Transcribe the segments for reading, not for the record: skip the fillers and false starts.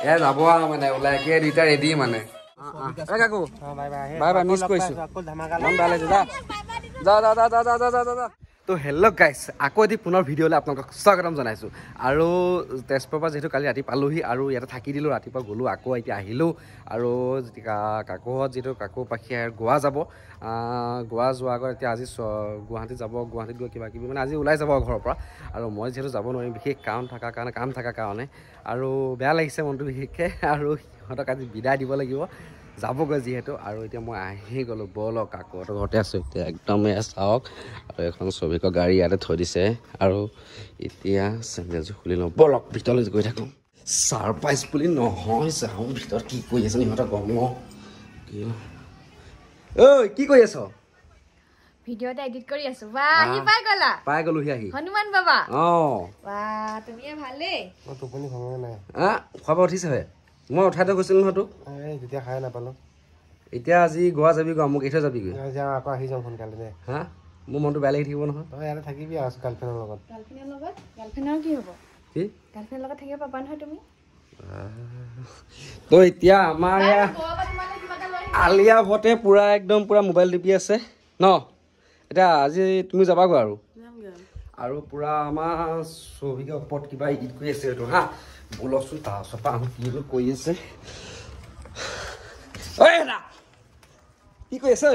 এয়া যাব আৰু মানে ওলাই কি দুইটা ৰেডি মানে কাকু বাই বাই মিছ কৰিছো মন বেয়া লাগিছে যা তো হেল্ল' গাইছ আকৌ এটি পুনৰ ভিডিঅ'লৈ আপোনালোকক স্বাগতম জনাইছোঁ আৰু তেজপুৰৰ পৰা যিহেতু কালি ৰাতি পালোহি আৰু ইয়াতে থাকি দিলোঁ ৰাতিপুৱা গ'লোঁ আকৌ এতিয়া আহিলোঁ আৰু কাকুহঁত যিহেতু কাকু পাখি গোৱা যাব গোৱা যোৱাৰ আগত এতিয়া আজি গুৱাহাটীত যাব গুৱাহাটীত গৈ কিবা কিবি মানে আজি ওলাই যাব ঘৰৰ পৰা আৰু মই যিহেতু যাব নোৱাৰিম বিশেষ কাম থকাৰ কাৰণে আৰু বেয়া লাগিছে মনটো বিশেষকৈ আৰু সিহঁতক আজি বিদায় দিব লাগিব যাবগৈ যিহেতু আৰু এতিয়া মই আহি গ'লোঁ ব'লক কাকুহঁতৰ ঘৰতে আছোঁ এতিয়া একদম চাওক আৰু এখন শ্ৰমিকৰ গাড়ী ইয়াতে থৈ দিছে আৰু এতিয়া চেণ্ডেলযোৰ খুলি লওঁ ব'লক ভিতৰলৈ গৈ থাকোঁ ছাৰপ্ৰাইজ বুলি নহয় চাওঁ ভিতৰত কি কৰি আছে সিহঁতক গম কি ঐ কি কৰি আছ ভিডিঅ' এটা এডিট কৰি আছো বা আহি পাই গ'লোহি আহি হনুমান বাবা বা তুমি ভালেই মই টোপনি ভাঙা নাই খোৱা উঠিছেহে মই উঠাই থৈ গৈছিলোঁ নহয় তোক তেতিয়া খাই নাপালোঁ এতিয়া আজি গোৱা যাবি গা মোক এৰি থৈ যাবিগৈ আকৌ আহি যাম সোনকালে দে হা মোৰ মনটো বেয়া লাগি থাকিব নহয় তই ইয়াতে থাকিবি আৰু গাৰ্লফ্ৰেণ্ডৰ লগত গাৰ্লফ্ৰেণ্ডৰ কি হ'ব কি গাৰ্লফ্ৰেণ্ডৰ লগত থাকিব পাবা নহয় তুমি তো এতিয়া আমাৰ আলিয়া ভটে পুৰা একদম পুৰা মোবাইল টিপি আছে ন এতিয়া আজি তুমি যাবাগৈ আৰু পুৰা আমাৰ ছবিকে ওপৰত কিবা এডিট কৰি আছে এইটো হা বোলচোন তাৰ ওচৰৰ পৰা আহোঁ কি কৰি আছে কি কৰি আছে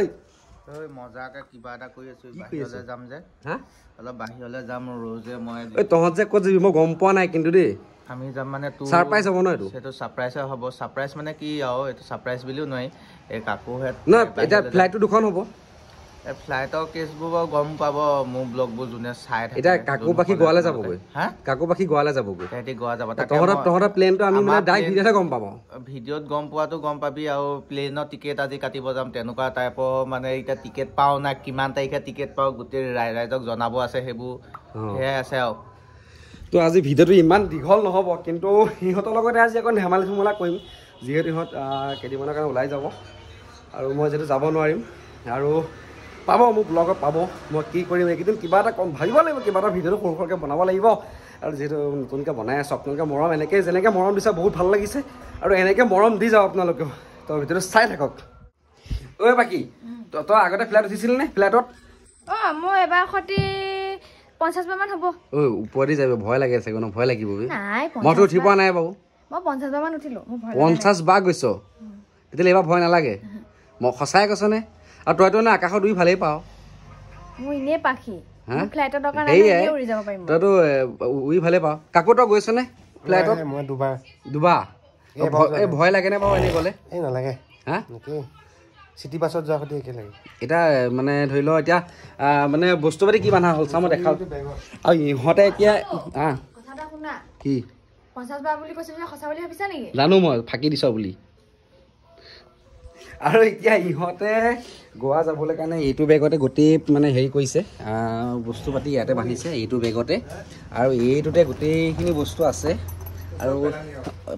মজাকে কিবা এটা কৰি আছো বাহিৰলৈ যাম যে হা অলপ বাহিৰলৈ যাম ৰ'জে মই তহঁত যে ক'ত যাবি মই গম পোৱা নাই কিন্তু দেই আমি যাম মানে ছাৰপ্ৰাইজ হ'ব ন এইটো সেইটো ছাৰপ্ৰাইজে হ'ব ছাৰপ্ৰাইজ মানে কি আৰু এইটো ছাৰপ্ৰাইজ বুলিও নোৱাৰি এই কাকুহেঁত নহয় এতিয়া ফ্লাইটটো দুখন হ'ব এই ফ্লাইটৰ কেছবোৰ বাৰু গম পাব মোৰ ব্লগবোৰ যোনে চাই থাকে এতিয়া কাকু পাখি গোৱালৈ যাবগৈ হা কাকু পাখি গোৱালৈ যাবগৈ সিহঁতি গোৱা যাব তহঁতৰ প্লেনটো আমি মানে ডাইৰেক্ট ভিডিঅ'তে গম পাব ভিডিঅ'ত গম পোৱাটো গম পাবি আৰু প্লেনৰ টিকেট আজি কাটিব যাম তেনেকুৱা টাইপৰ মানে এতিয়া টিকেট পাওঁ না কিমান তাৰিখে টিকেট পাওঁ গোটেই ৰাইজক জনাব আছে সেইবোৰ সেয়াই আছে আৰু তো আজি ভিডিঅ'টো ইমান দীঘল নহ'ব কিন্তু সিহঁতৰ লগতে আজি অকণ ধেমালি ধুমলা কৰিম যিহেতু সিহঁত কেইদিনমানৰ কাৰণে ওলাই যাব আৰু মই যিহেতু যাব নোৱাৰিম আৰু পাব মোক ব্লগত পাব মই কি কৰিম এইকেইদিন কিবা এটা কম ভাবিব লাগিব কিবা এটা ভিডিঅ'টো সৰু সৰুকৈ বনাব লাগিব আৰু যিহেতু নতুনকৈ বনাই আছোঁ আপোনালোকে মৰম এনেকৈ যেনেকৈ মৰম দিছে বহুত ভাল লাগিছে আৰু এনেকৈ মৰম দি যাওক আপোনালোকেও তো ভিডিঅ'টো চাই থাকক ঐ বাকী তই আগতে ফ্লাইট উঠিছিল নে ফ্লাইটত মই এবাৰ সতি 50 বাৰ মান হ'ব ঐ ওপৰেদি যাব ভয় লাগে চাগে ন ভয় লাগিব নাই মইতো উঠি পোৱা নাই বাৰু মই 50 বাৰ মান উঠিলোঁ 50 বাৰ গৈছ তেতিয়াহ'লে এইবাৰ ভয় নালাগে মই সঁচাই কৈছনে আৰু তইতো নে আকাশত উৰি ভালেই পাওঁ মোৰ এনেই পাখি ফ্লাইটৰ দৰকাৰ নাই উৰি যাব পাৰিম তইতো উৰি ভালেই পাওঁ কাকু তই গৈছনে ফ্লাইটত মই দুবাৰ এই ভয় লাগেনে বাৰু এনেই গ'লে এই নালাগে হা চিটি বাছত যোৱাৰ সৈতে একে লাগে এতিয়া মানে ধৰি লওঁ এতিয়া মানে বস্তু পাতি কি বান্ধা হ'ল চা মই দেখাওঁ আৰু ইহঁতে এতিয়া কথা এটা শুনা কি 50 বাৰ বুলি কৈছে সঁচা বুলি ভাবিছা নেকি জানো মই ফাঁকি দিছ বুলি আৰু এতিয়া ইহঁতে গোৱা যাবলৈ কাৰণে এইটো বেগতে গোটেই মানে হেৰি কৰিছে বস্তু পাতি ইয়াতে বান্ধিছে এইটো বেগতে আৰু এইটোতে গোটেইখিনি বস্তু আছে আৰু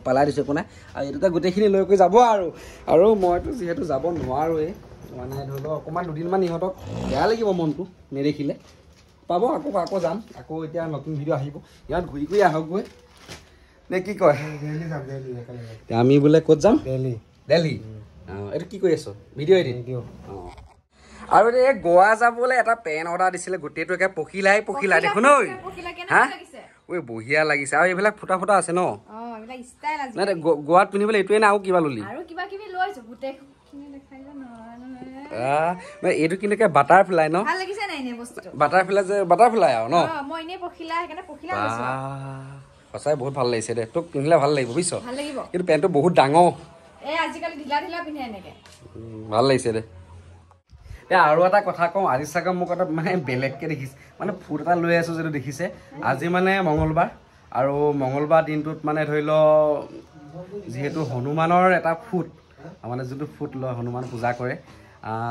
পেলাই দিছোঁ একো নাই আৰু এইটোতে গোটেইখিনি লৈ কৰি যাব আৰু মইতো যিহেতু যাব নোৱাৰোঁৱেই মানে ধৰি লওক অকণমান দুদিনমান ইহঁতক বেয়া লাগিব মনটো নেদেখিলে পাব আকৌ যাম আকৌ এতিয়া নতুন ভিডিঅ' আহিব ইহঁত ঘূৰি ঘূৰি আহকগৈ নে কি কয় আমি বোলে ক'ত যাম দিল্লী এইটো কি কৰি আছ ভিডিঅ' এডিট আৰু এই গোৱা যাবলৈ এটা পেন অৰ্ডাৰ দিছিলে গোটেইটো একে পখিলাই দেখোন ঐ হা ঐ বঢ়িয়া লাগিছে আৰু এইবিলাক ফুটা ফুটা আছে ন নাই গোৱাত পিন্ধিবলৈ এইটোৱে নাই আৰু কিবা ললি এইটো কিন্তু বাটাৰফ্লাই ন বাটাৰফ্লাই আৰু ন সঁচাই বহুত ভাল লাগিছে দে তোক পিন্ধিলে ভাল লাগিব বুজিছ কিন্তু পেণ্টটো বহুত ডাঙৰ ভাল লাগিছে দে আৰু এটা কথা কওঁ আজি চাগে মোক এটা মানে বেলেগকৈ দেখিছে মানে ফুট এটা লৈ আছোঁ যিটো দেখিছে আজি মানে মঙলবাৰ আৰু মঙলবাৰ দিনটোত মানে ধৰি লওক যিহেতু হনুমানৰ এটা ফুট মানে যোনটো ফুট লয় হনুমান পূজা কৰে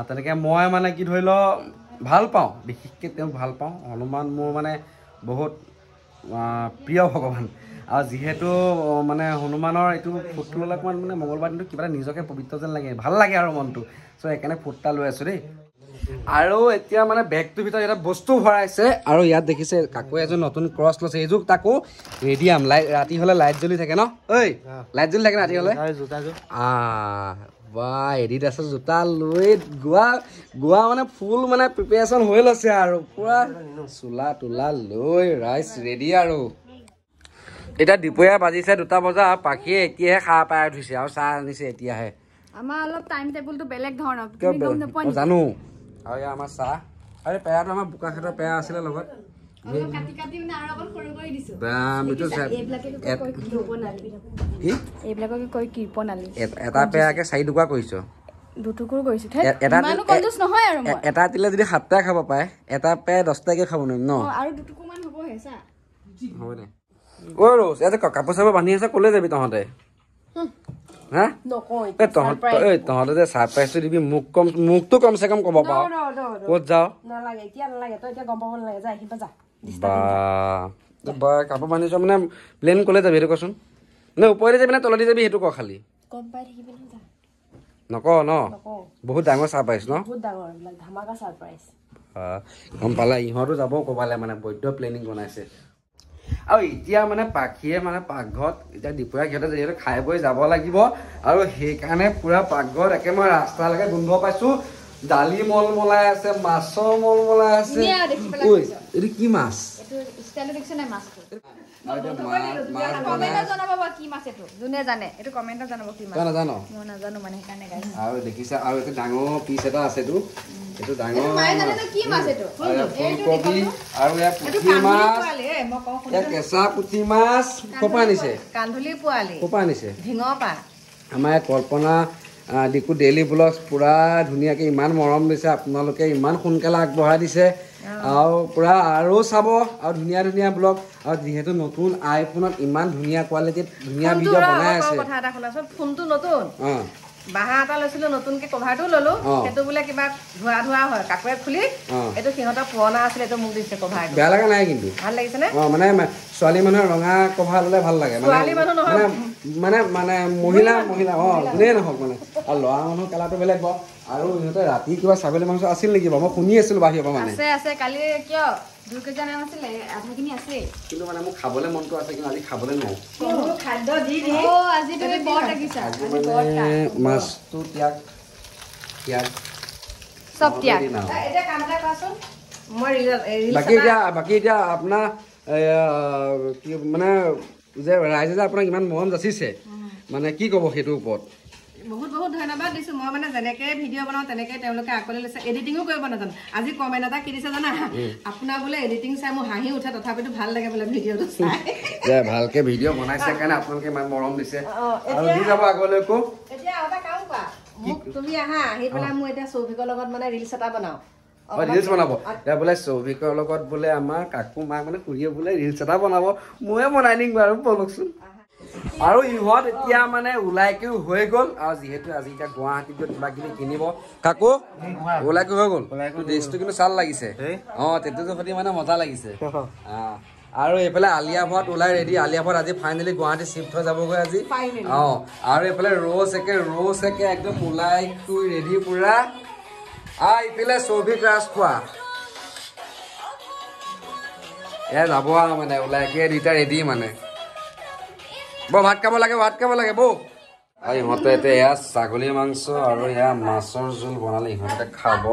তেনেকৈ মই মানে কি ধৰি লওক ভাল পাওঁ বিশেষকৈ তেওঁক ভাল পাওঁ হনুমান মোৰ মানে বহুত প্ৰিয় ভগৱান আৰু যিহেতু মানে হনুমানৰ এইটো ফুটটো ল'লে অকণমান মানে মঙলবাৰ দিনটো কিবা এটা নিজকে পবিত্ৰ যেন লাগে ভাল লাগে আৰু মনটো চ' সেইকাৰণে ফুট এটা লৈ আছোঁ দেই আৰু এতিয়া মানে বেগটোৰ ভিতৰত এটা বস্তু ভৰাইছে আৰু ইয়াত দেখিছে কাকু এজন নতুন ক্ৰছ লৈছে এইযোৰ তাকো ৰেডিয়াম লাইট ৰাতি হ'লে লাইট জ্বলি থাকে ন ঐ লাইট জ্বলি থাকে ৰাতি হ'লে বা এডিডাছৰ জোতা লৈ গোৱা মানে ফুল মানে প্ৰিপেৰেশ্যন হৈ লৈছে আৰু পুৰা চোলা তোলা লৈ ৰাইচ ৰেডি আৰু এতিয়া দুপৰীয়া বাজিছে 2টা বজা পাখিয়ে এতিয়াহে খাৰ পাই উঠিছে আৰু চাহ আনিছে এতিয়াহে আমাৰ অলপ টাইম টেবুলটো বেলেগ ধৰণৰ জানো আৰু এয়া আমাৰ চাহ আৰু পেৰাটো আমাৰ বোকাখাটৰ পেৰা আছিলে লগত এটা পেৰাকে 4 টুকুৰা কৰিছ এটা দিলে যদি 7টাই খাব পাৰে এটা পেৰা 10টাকে খাব নোৱাৰিম ন হ'ব দে ঐ ৰ'জ ইয়াতে কাপোৰ চাপোৰ বান্ধি আছে ক'লৈ যাবি তহঁতে হা তহঁতে যে ছাৰপ্ৰাইজটো দিবি মোকতো কমচে কম ক'ব পাৰ ক'ত যাওঁ বা কাপোৰ বান্ধিছ মানে প্লেন ক'লৈ যাবি সেইটো কচোন নে ওপৰতে যাবি নে তলতে যাবি সেইটো ক খালি নক ন বহুত ডাঙৰ ছাৰপ্ৰাইজ ন গম পালা ইহঁতো যাব ক'বালে মানে বৈদ্য প্লেনিং বনাইছে আৰু এতিয়া মানে পাখিয়ে মানে পাকঘৰত এতিয়া দুপৰীয়া সিহঁতে যিহেতু খাই বৈ যাব লাগিব আৰু সেইকাৰণে পুৰা পাকঘৰত একে মই ৰাস্তালৈকে গোন্ধ পাইছোঁ দালি মলমলাই আছে মাছৰ মলমলাই আছে এইটো কি মাছ আৰু দেখিছা আৰু এটা ডাঙৰ পিচ এটা আছে এইটো ডাঙৰ ফুলকবি আৰু ইয়াত পুঠি মাছ ইয়াত কেঁচা পুঠি মাছ ক'পা আনিছে ক'পা আনিছে আমাৰ ইয়াত কল্পনা দিকু ডেইলি ব্লগছ পুৰা ধুনীয়াকৈ ইমান মৰম দিছে আপোনালোকে ইমান সোনকালে আগবঢ়াই দিছে আৰু পুৰা আৰু চাব আৰু ধুনীয়া ধুনীয়া ব্লগ আৰু যিহেতু নতুন আইফোনত ইমান ধুনীয়া কোৱালিটিত ধুনীয়া ভিডিঅ' বনাই আছে ফোনটো নতুন বাহা এটা লৈছিলো নতুনকে কভাৰটো ললো সেইটো বোলে কিবা ধোৱা হয় কাকুৱে খুলি এইটো সিহঁতৰ পুৰণা আছিলে এইটো মোক দিছে কভাৰ বেয়া লগা নাই কিন্তু ভাল লাগিছে নে মানে ছোৱালী মানুহৰ ৰঙা কভাৰ ল'লে ভাল লাগে মানে মানে মহিলা কোনেই নহওক মানে আৰু ল'ৰা মানুহৰ কালাৰটো বেলেগ বাৰু আৰু ইহঁতে ৰাতি কিবা ছাগলী মাংস আছিল নেকি বাৰু মই শুনি আছিলো বাহিৰৰ পৰা মানে আছে কালি কিয় 2 কেজি আনা নাছিলে আধাখিনি আছে কিন্তু মানে মোক খাবলৈ মনটো আছে কিন্তু আজি খাবলৈ নাই খাদ্য দি আজি তুমি বৰ লাগিছা মাছটো ত্যাগ সব ত্যাগ এটা কামটা কৰাচোন মই বাকী এতিয়া আপোনাৰ কি মানে যে ৰাইজে যে আপোনাক ইমান মৰম যাচিছে মানে কি ক'ব সেইটোৰ ওপৰত বহুত ধন্যবাদ দিছো মই মানে যেনেকে ভিডিঅ' বনাও তেনেকে তেওঁলোকে আকলে লৈছে এডিটিঙো কৰিব নাজানো আজি কমেণ্ট এটা কি দিছে জানা আপোনাৰ বোলে এডিটিং চাই মোৰ হাঁহি উঠে তথাপিতো ভাল লাগে বোলে ভিডিঅ'টো চাই যে ভালকে ভিডিঅ' বনাইছে কাৰণে আপোনালোকে ইমান মৰম দিছে আৰু দি যাব আগলৈকো এতিয়া এটা কাম কৰা মোক তুমি আহা আহি পেলাই মই এতিয়া সৌভিকৰ লগত মানে ৰিলছ এটা বনাও ৰিলছ বনাব এতিয়া বোলে সৌভিকৰ লগত বোলে আমাৰ কাকু মাক মানে খুৰীয়ে বোলে ৰিলছ এটা বনাব ময়ে বনাই দিম বাৰু বলকচোন আৰু ইহঁত এতিয়া মানে ওলাইকেও হৈ গ'ল আৰু যিহেতু আজি এতিয়া গুৱাহাটীত কিবা কিবি কিনিব কাকু ওলাইকেও হৈ গ'ল ড্ৰেছটো কিন্তু চাল লাগিছে তেতিয়াটো সৈতে মানে মজা লাগিছে আৰু এইফালে আলিয়া ভট ওলাই ৰেডি আলিয়া ভট আজি ফাইনেলি গুৱাহাটী শ্বিফ্ট হৈ যাবগৈ আজি আৰু এইফালে ৰ'জ একে একদম ওলাই ৰেডি পুৰা ইফালে সৌভিক ৰাজখোৱা এয়া যাব আৰু মানে ওলাইকে দুইটা ৰেডি মানে ভাত খাব লাগে বৌ আৰু ইহঁতে এতিয়া এয়া ছাগলী মাংস আৰু এয়া মাছৰ জোল বনালে ইহঁতে খাব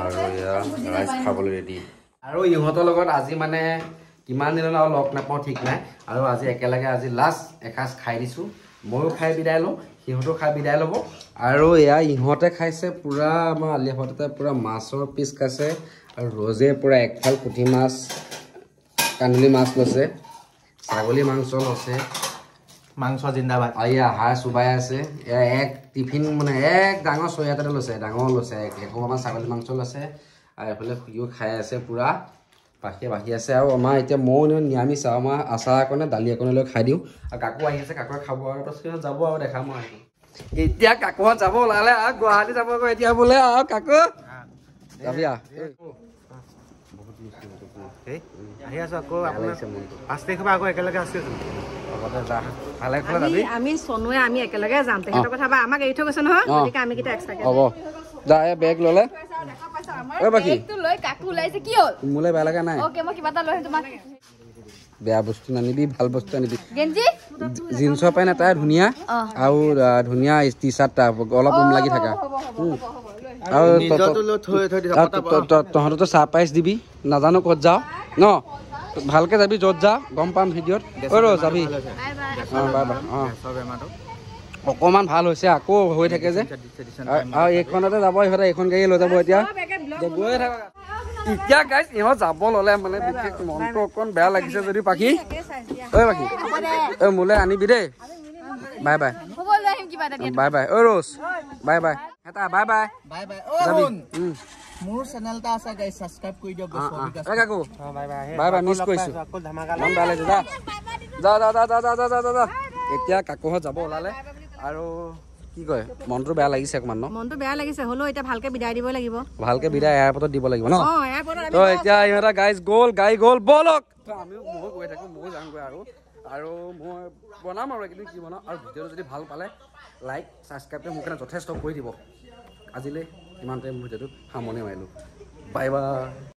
আৰু এয়া ৰাইচ খাবলৈ ৰেডি আৰু ইহঁতৰ লগত আজি মানে কিমান দিনলৈ আৰু লগ নাপাওঁ ঠিক নাই আৰু আজি একেলগে আজি লাষ্ট এসাঁজ খাই দিছোঁ ময়ো খাই বিদায় লওঁ সিহঁতেও খাই বিদায় ল'ব আৰু এয়া ইহঁতে খাইছে পুৰা আমাৰ আলিয়া ভটতে পুৰা মাছৰ পিচ খাইছে আৰু ৰ'জে পুৰা একফাল পুঠি মাছ কান্দুলি মাছ লৈছে ছাগলী মাংস লৈছে মাংস জিন্দাবাদ এয়া হাড় চুবাই আছে এয়া এক টিফিন মানে এক ডাঙৰ চৰিয়া এটাতে লৈছে ডাঙৰ লৈছে একমান ছাগলী মাংস লৈছে আৰু এইফালে সিও খাই আছে পুৰা পাখিয়ে বাঢ়ি আছে আৰু আমাৰ এতিয়া ময়ো নিৰামিষ আৰু আমাৰ আচাৰ অকণে দালি অকণে লৈ খাই দিওঁ আৰু কাকু আহি আছে কাকুৱে খাব আৰু তাৰপিছত যাব আৰু দেখাম মই আহিম এতিয়া কাকুহঁত যাব ওলালে আৰু গুৱাহাটী যাবগৈ এতিয়া বোলে আৰু কাকু যাবি আহি আছো আকৌ আপোনাৰ 5 তাৰিখৰ পৰা আকৌ একেলগে আছো আমি চনুৱে আমি একেলগে যাম তেহেঁতৰ কথা বা আমাক এৰি থৈ গৈছে নহয় গতিকে আমি কেইটা এক্সট্ৰাকে হ'ব যা বেগ ল'লে ঐ বাকী মোলৈ বেয়া লগা নাই বেয়া বস্তু নানিবি ভাল বস্তু আনিবি জিন্সৰ পেণ্ট এটাই ধুনীয়া আৰু ধুনীয়া টি চাৰ্ট অলপ লাগি থাকা আৰু তহঁততো ছাৰপ্ৰাইজ দিবি নাজানো ক'ত যাওঁ ন ভালকে যাবি য'ত যা গম পাম ভিডিঅ'ত যাবি বাই বাই অকণমান ভাল হৈছে আকৌ হৈ থাকে যে আৰু এইখনতে যাব ইহঁতে এইখন গাড়ী লৈ যাব এতিয়া গৈয়ে থাকা এতিয়া গাইছ ইহঁত যাব ল'লে মানে বিশেষ মনটো অকণ বেয়া লাগিছে যদি পাখি ঐ পাখি মোলৈ আনিবি দেই bye bye bye bye rose bye bye এটা বাই বাই যাবি মোৰ চেনেল এটা আছে গাইছ সাবস্ক্ৰাইব কৰি দিয়ক কাকু বাই বাই মিছ কৰিছোঁ মন বেয়া লাগিছে যা এতিয়া কাকুহঁত যাব ওলালে আৰু কি কয় মনটো বেয়া লাগিছে অকমান ন মনটো বেয়া লাগিছে হ'লেও এতিয়া ভালকে বিদায় দিব লাগিব ভালকে বিদায় এয়াৰপৰ্টত দিব লাগিব ন তো এতিয়া ইহঁতে গাড়ী গ'ল বলক আমিও ময়ো গৈ থাকোঁ ময়ো যামগৈ আৰু মই বনাম আৰু এইকেইদিন কি বনাওঁ আৰু ভিডিঅ'টো যদি ভাল পালে লাইক ছাবস্ক্ৰাইবটো মোৰ কাৰণে যথেষ্ট কৰি দিব আজিলৈ ইমানতে ভিডিঅ'টো সামৰণি মাৰিলোঁ বাই বাই